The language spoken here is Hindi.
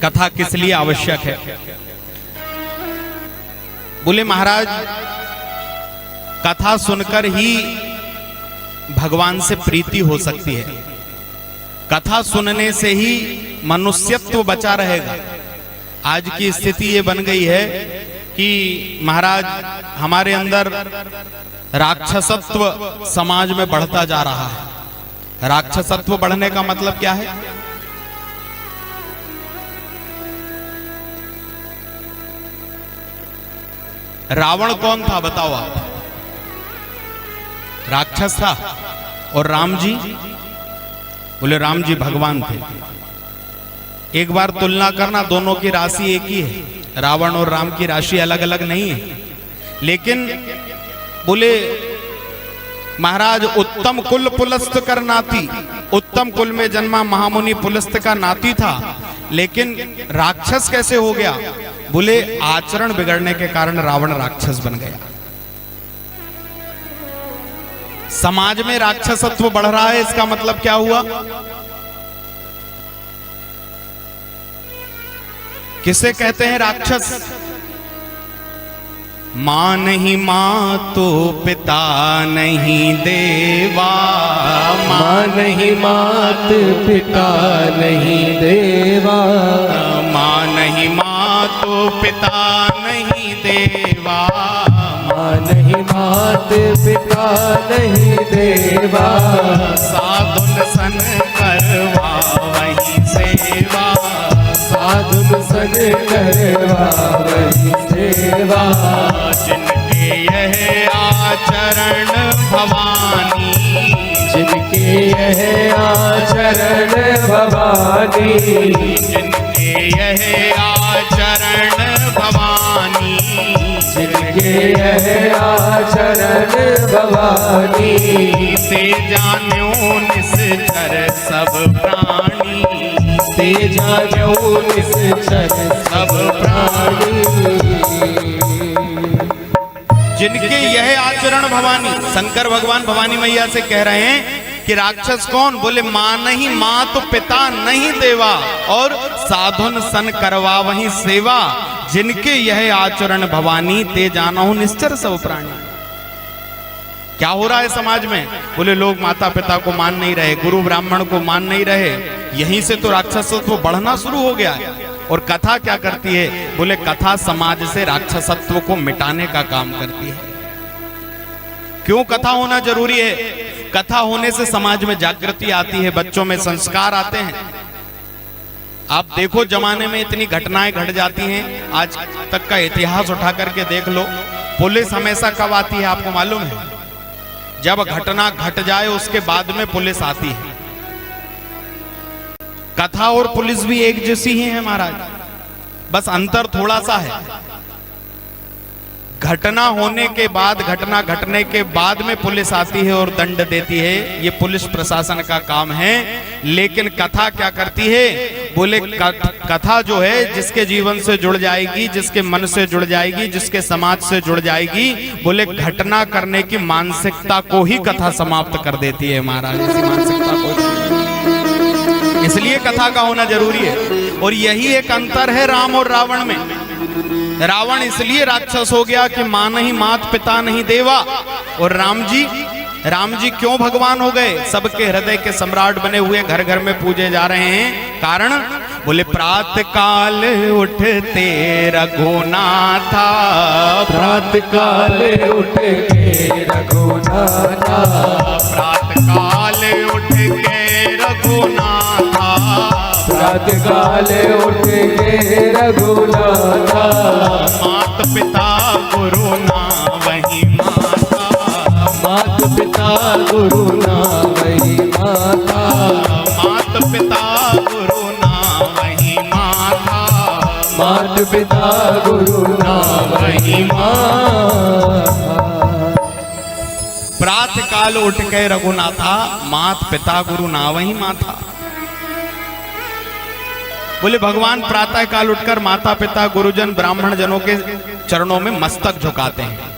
कथा किस लिए आवश्यक है? बोले महाराज, कथा सुनकर ही भगवान से प्रीति हो सकती है। कथा सुनने से ही मनुष्यत्व बचा रहेगा। आज की स्थिति ये बन गई है कि महाराज हमारे अंदर राक्षसत्व समाज में बढ़ता जा रहा है। राक्षसत्व बढ़ने का मतलब क्या है? रावण कौन था बताओ आप? राक्षस था। और राम जी? बोले राम जी भगवान थे। एक बार तुलना करना, दोनों की राशि एक ही है। रावण और राम की राशि अलग अलग नहीं है। लेकिन बोले महाराज उत्तम कुल पुलस्त कर नाती, उत्तम कुल में जन्मा महामुनि पुलस्त का नाती था। लेकिन राक्षस कैसे हो गया? बोले आचरण बिगड़ने के कारण रावण राक्षस बन गया। समाज में राक्षसत्व बढ़ रहा है, इसका मतलब क्या हुआ? किसे कहते हैं राक्षस? मां नहीं मां तो पिता नहीं देवा, मां नहीं मात पिता नहीं देवा, मां नहीं मां तो पिता नहीं देवा, मां नहीं मात पिता नहीं देवा, साधुन सन करवा वही सेवा, साधुन सन करवा वही सेवा, जिनके यह आचरण भवानी, जिनके यह आचरण भवानी, जिनके यह आचरण भवानी, जिनके यह आचरण भवानी, ते जान्यो निश्चर सब प्राणी, ते जान्यो निश्चर सब प्राणी, जिनके यह आचरण भवानी। शंकर भगवान भवानी मैया से कह रहे हैं कि राक्षस कौन? बोले मां नहीं मां तो पिता नहीं देवा, और साधुन सन करवा वही सेवा, जिनके यह आचरण भवानी, ते जानहु निश्चर सब प्राणी। क्या हो रहा है समाज में? बोले लोग माता पिता को मान नहीं रहे, गुरु ब्राह्मण को मान नहीं रहे। यहीं से तो राक्षसत्व बढ़ना शुरू हो गया है। और कथा क्या करती है? बोले कथा समाज से राक्षसत्व को मिटाने का काम करती है। क्यों कथा होना जरूरी है? कथा होने से समाज में जागृति आती है, बच्चों में संस्कार आते हैं। आप देखो जमाने में इतनी घटनाएं घट जाती हैं, आज तक का इतिहास उठा करके देख लो। पुलिस हमेशा कब आती है आपको मालूम है? जब घटना घट जाए उसके बाद में पुलिस आती है। कथा और पुलिस भी एक जैसी ही है महाराज, बस अंतर थोड़ा सा है। घटना होने के बाद, घटना घटने के बाद में पुलिस आती है और दंड देती है, ये पुलिस प्रशासन का काम है। लेकिन कथा क्या करती है? बोले कथा जो है जिसके जीवन से जुड़ जाएगी, जिसके मन से जुड़ जाएगी, जिसके समाज से जुड़ जाएगी, बोले घटना करने की मानसिकता को ही कथा समाप्त कर देती है महाराज। इसी मानसिकता को, इसलिए कथा का होना जरूरी है। और यही एक अंतर है राम और रावण में। रावण इसलिए राक्षस हो गया कि मां नहीं मात पिता नहीं देवा, और राम जी क्यों भगवान हो गए? सबके हृदय के सम्राट बने हुए, घर घर में पूजे जा रहे हैं। कारण? बोले प्रातः काल उठते रघुनाथा, प्रातः काल उठते रघुनाथा, प्रातः काल उठ के रघुनाथा, प्रातः काल उठ के रघुनाथा, मात पिता गुरु ना वही माता, मात पिता गुरु ना वही माता, मात पिता गुरु ना वही माता, मात पिता गुरु ना वही माता। प्रातः काल उठ के रघुनाथा, मात पिता गुरु ना वही माता। बोले भगवान प्रातः काल उठकर माता पिता गुरुजन ब्राह्मण जनों के चरणों में मस्तक झुकाते हैं।